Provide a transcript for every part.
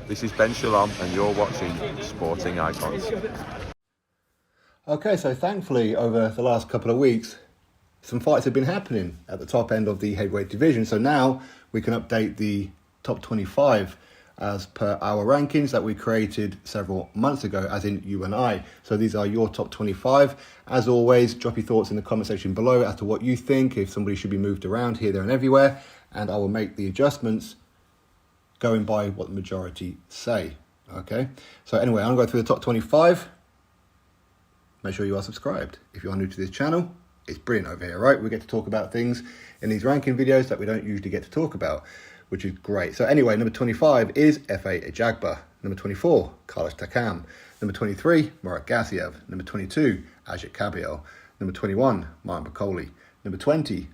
This is Ben Shalom and you're watching Sporting Icons. Okay, so thankfully over the last couple of weeks, some fights have been happening at the top end of the heavyweight division. So now we can update the top 25 as per our rankings that we created several months ago, as in you and I. So these are your top 25. As always, drop your thoughts in the comment section below as to what you think, if somebody should be moved around here, there and everywhere. And I will make the adjustments going by what the majority say. Okay, so anyway, I'm going to go through the top 25. Make sure you are subscribed. If you are new to this channel, it's brilliant over here, right? We get to talk about things in these ranking videos that we don't usually get to talk about, which is great. So anyway, number 25 is F.A. Ajagba. Number 24, Carlos Takam. Number 23, Murat Gassiev. Number 22, Ajit Kabiel. Number 21, Martin Bakole. Number 20,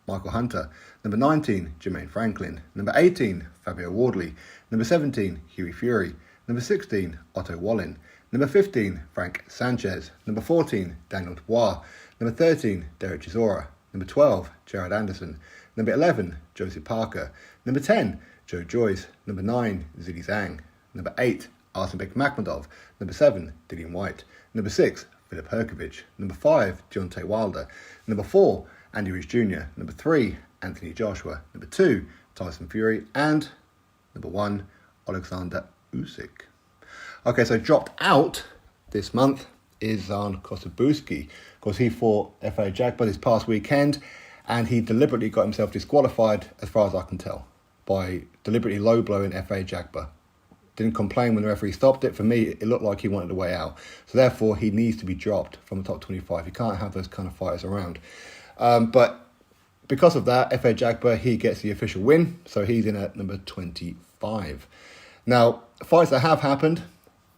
Michael Hunter. Number 19, Jermaine Franklin. Number 18, Fabio Wardley. Number 17, Hughie Fury. Number 16, Otto Wallin. Number 15, Frank Sanchez. Number 14, Daniel Dubois. Number 13, Derek Chisora. Number 12, Jared Anderson. Number 11, Joseph Parker. Number 10, Joe Joyce. Number 9, Zhilei Zhang. Number 8, Arsenbek Makhmadov. Number 7, Dillian White. Number 6, Filip Hrgovic. Number 5, Deontay Wilder. Number 4, Andy Ruiz Jr. Number 3, Anthony Joshua. Number 2, Tyson Fury. And number 1, Oleksandr Usyk. Okay, so dropped out this month is Zhang Kosabuski, because he fought F.A. Ajagba this past weekend, and he deliberately got himself disqualified, as far as I can tell, by deliberately low blowing F.A. Ajagba. Didn't complain when the referee stopped it. For me, it looked like he wanted a way out. So therefore, he needs to be dropped from the top 25. You can't have those kind of fighters around. But because of that, F.A. Ajagba, he gets the official win. So he's in at number 25. Now, fights that have happened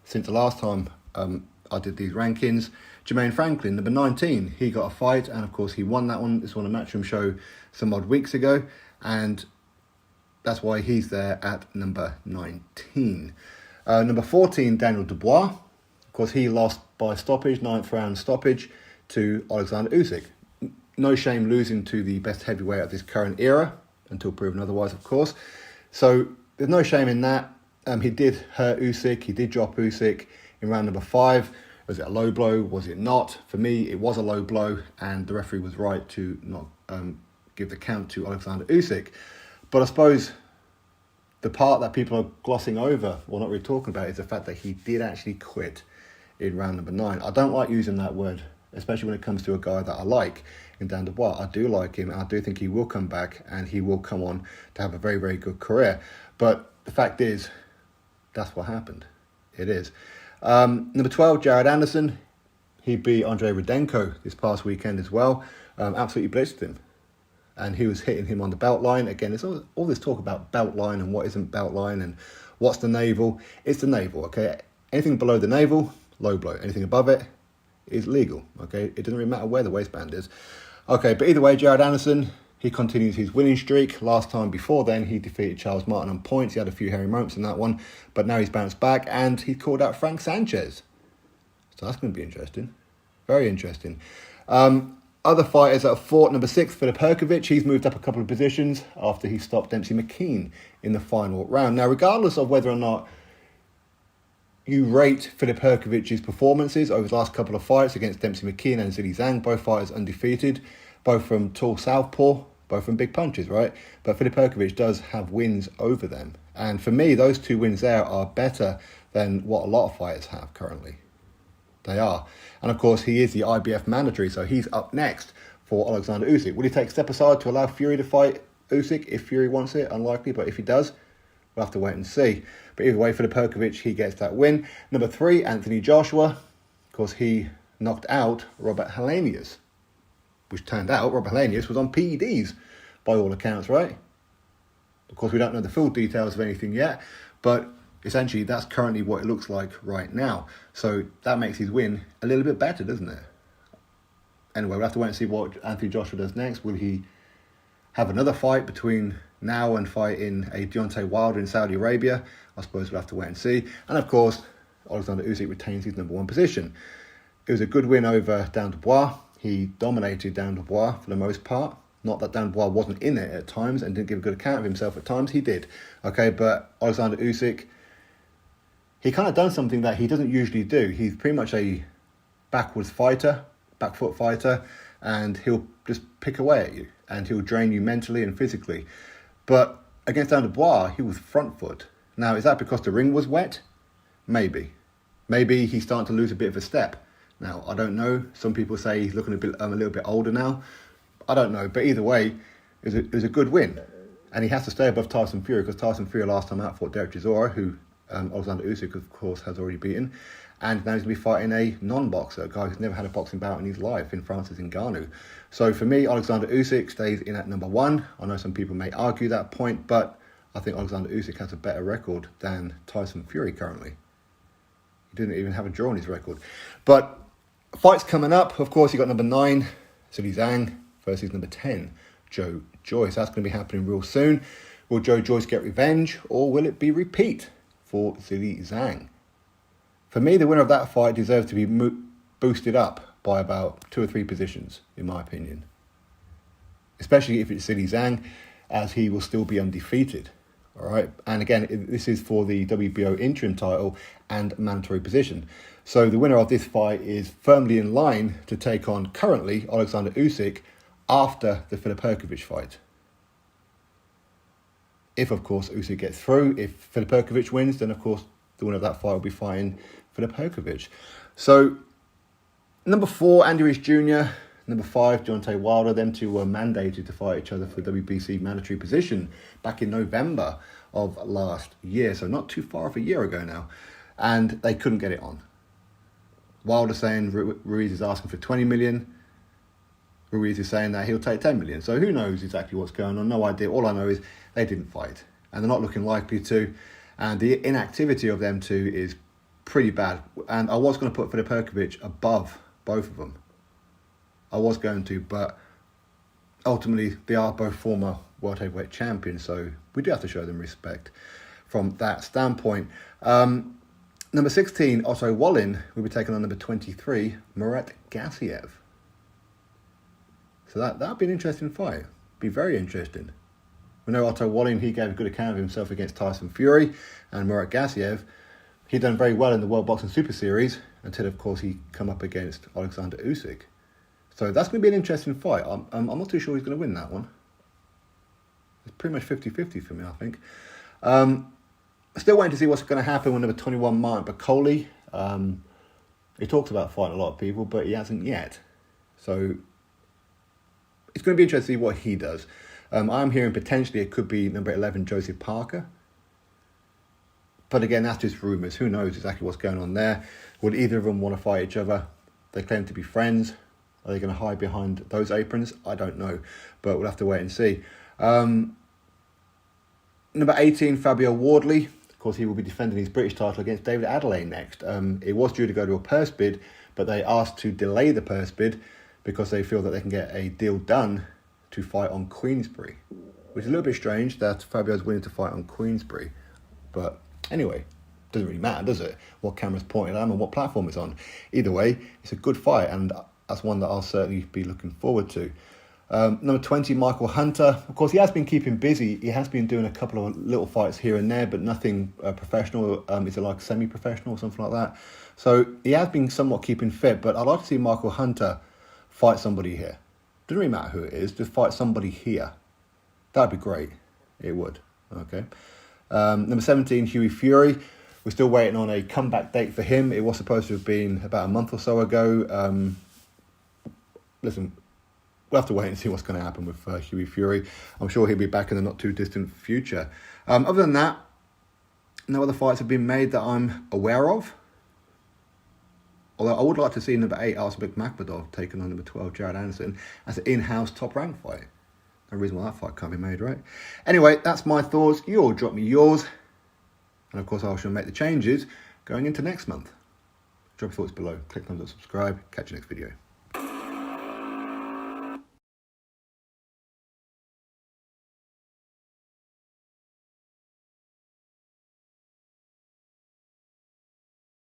since the last time I did these rankings. Jermaine Franklin, number 19, he got a fight, and of course he won that one. This one a Matchroom show some odd weeks ago, and that's why he's there at number 19. Number 14, Daniel Dubois. Of course, he lost by stoppage, 9th round stoppage, to Oleksandr Usyk. No shame losing to the best heavyweight of this current era, until proven otherwise, of course. So there's no shame in that. He did hurt Usyk. He did drop Usyk in round number 5. Was it a low blow? Was it not? For me, it was a low blow, and the referee was right to not give the count to Oleksandr Usyk. But I suppose the part that people are glossing over, or not really talking about, is the fact that he did actually quit in round number 9. I don't like using that word, especially when it comes to a guy that I like in Dan Dubois. I do like him, and I do think he will come back, and he will come on to have a very, very good career. But the fact is, that's what happened. It is. Number 12, Jared Anderson. He beat Andrei Rudenko this past weekend as well. Absolutely blitzed him. And he was hitting him on the belt line. Again, there's all this talk about belt line and what isn't belt line and what's the navel. It's the navel, okay? Anything below the navel, low blow. Anything above it is legal, okay? It doesn't really matter where the waistband is. Okay, but either way, Jared Anderson, he continues his winning streak. Last time before then, he defeated Charles Martin on points. He had a few hairy moments in that one, but now he's bounced back, and he called out Frank Sanchez. So that's going to be interesting. Very interesting. Other fighters that have fought, number 6, Filip Hrgovic. He's moved up a couple of positions after he stopped Dempsey McKean in the final round. Now, regardless of whether or not you rate Filip Hrgovic's performances over the last couple of fights against Dempsey McKean and Zhilei Zhang, both fighters undefeated, both from tall southpaw, both from big punches, right? But Filip Hrgovic does have wins over them. And for me, those 2 wins there are better than what a lot of fighters have currently. They are. And of course, he is the IBF mandatory, so he's up next for Oleksandr Usyk. Will he take a step aside to allow Fury to fight Usyk if Fury wants it? Unlikely, but if he does, we'll have to wait and see. But either way, Filip Hrgovic, he gets that win. Number 3, Anthony Joshua. Of course, he knocked out Robert Helenius, which turned out Robert Helenius was on PEDs by all accounts, right? Of course, we don't know the full details of anything yet, but essentially that's currently what it looks like right now. So that makes his win a little bit better, doesn't it? Anyway, we'll have to wait and see what Anthony Joshua does next. Will he have another fight between now and fighting a Deontay Wilder in Saudi Arabia? I suppose we'll have to wait and see. And of course, Oleksandr Usyk retains his number 1 position. It was a good win over Dan Dubois. He dominated Dan Dubois for the most part. Not that Dan Dubois wasn't in it at times and didn't give a good account of himself at times. He did. Okay, but Oleksandr Usyk he kind of done something that he doesn't usually do. He's pretty much a back foot fighter, and he'll just pick away at you, and he'll drain you mentally and physically. But against Dubois, he was front foot. Now, is that because the ring was wet? Maybe. Maybe he's starting to lose a bit of a step. Now, I don't know. Some people say he's looking a little bit older now. I don't know. But either way, it was a good win. And he has to stay above Tyson Fury, because Tyson Fury last time out fought Derek Chisora, who Oleksandr Usyk, of course, has already beaten. And now he's going to be fighting a non-boxer, a guy who's never had a boxing bout in his life, in Francis Ngannou. So for me, Oleksandr Usyk stays in at number 1. I know some people may argue that point, but I think Oleksandr Usyk has a better record than Tyson Fury currently. He didn't even have a draw on his record. But fights coming up, of course, you got number 9, Zhilei Zhang, versus number 10, Joyce. That's going to be happening real soon. Will Joyce get revenge, or will it be repeat for Zhilei Zhang? For me, the winner of that fight deserves to be boosted up by about 2 or 3 positions, in my opinion. Especially if it's Zhilei Zhang, as he will still be undefeated. All right, and again, this is for the WBO interim title and mandatory position. So the winner of this fight is firmly in line to take on currently Oleksandr Usyk after the Filip Hrgovic fight. If, of course, Usyk gets through, if Filip Hrgovic wins, then, of course, the winner of that fight will be fighting Filip Hrgovic. So, number 4, Andy Ruiz Jr., number 5, Deontay Wilder. Them two were mandated to fight each other for the WBC mandatory position back in November of last year. So not too far off a year ago now. And they couldn't get it on. Wilder saying Ruiz is asking for 20 million. Ruiz is saying that he'll take 10 million. So who knows exactly what's going on? No idea. All I know is they didn't fight. And they're not looking likely to. And the inactivity of them two is pretty bad. And I was going to put Filip Hrgovic above both of them. I was going to, but ultimately they are both former world heavyweight champions, so we do have to show them respect from that standpoint. Number 16, Otto Wallin, will be taking on number 23, Murat Gassiev. So that'd be an interesting fight. Be very interesting. We know Otto Wallin, he gave a good account of himself against Tyson Fury, and Murat Gassiev, he done very well in the World Boxing Super Series until, of course, he come up against Oleksandr Usyk. So that's going to be an interesting fight. I'm not too sure he's going to win that one. It's pretty much 50-50 for me, I think. Still waiting to see what's going to happen with number 21, Martin Bakole. He talks about fighting a lot of people, but he hasn't yet. So it's going to be interesting to see what he does. I'm hearing potentially it could be number 11, Joseph Parker. But again, that's just rumours. Who knows exactly what's going on there? Would either of them want to fight each other? They claim to be friends. Are they going to hide behind those aprons? I don't know, but we'll have to wait and see. Number 18, Fabio Wardley. Of course, he will be defending his British title against David Adelaide next. It was due to go to a purse bid, but they asked to delay the purse bid because they feel that they can get a deal done to fight on Queensberry, which is a little bit strange that Fabio's willing to fight on Queensberry. But anyway, doesn't really matter, does it? What camera's pointed at him and what platform it's on. Either way, it's a good fight, and that's one that I'll certainly be looking forward to. Number 20, Michael Hunter. Of course, he has been keeping busy. He has been doing a couple of little fights here and there, but nothing professional. Is it like semi-professional or something like that? So he has been somewhat keeping fit, but I'd like to see Michael Hunter fight somebody here. Doesn't really matter who it is, just fight somebody here. That'd be great. It would. Okay. Number 17, Hughie Fury. We're still waiting on a comeback date for him. It was supposed to have been about a month or so ago. Listen, we'll have to wait and see what's going to happen with Hughie Fury. I'm sure he'll be back in the not too distant future. Other than that, no other fights have been made that I'm aware of. Although I would like to see number 8, Arslan Makhmudov, taking on number 12, Jared Anderson, as an in-house top-rank fight. No reason why that fight can't be made, right? Anyway, that's my thoughts. You all drop me yours. And of course, I shall make the changes going into next month. Drop your thoughts below. Click thumbs up, subscribe. Catch you next video.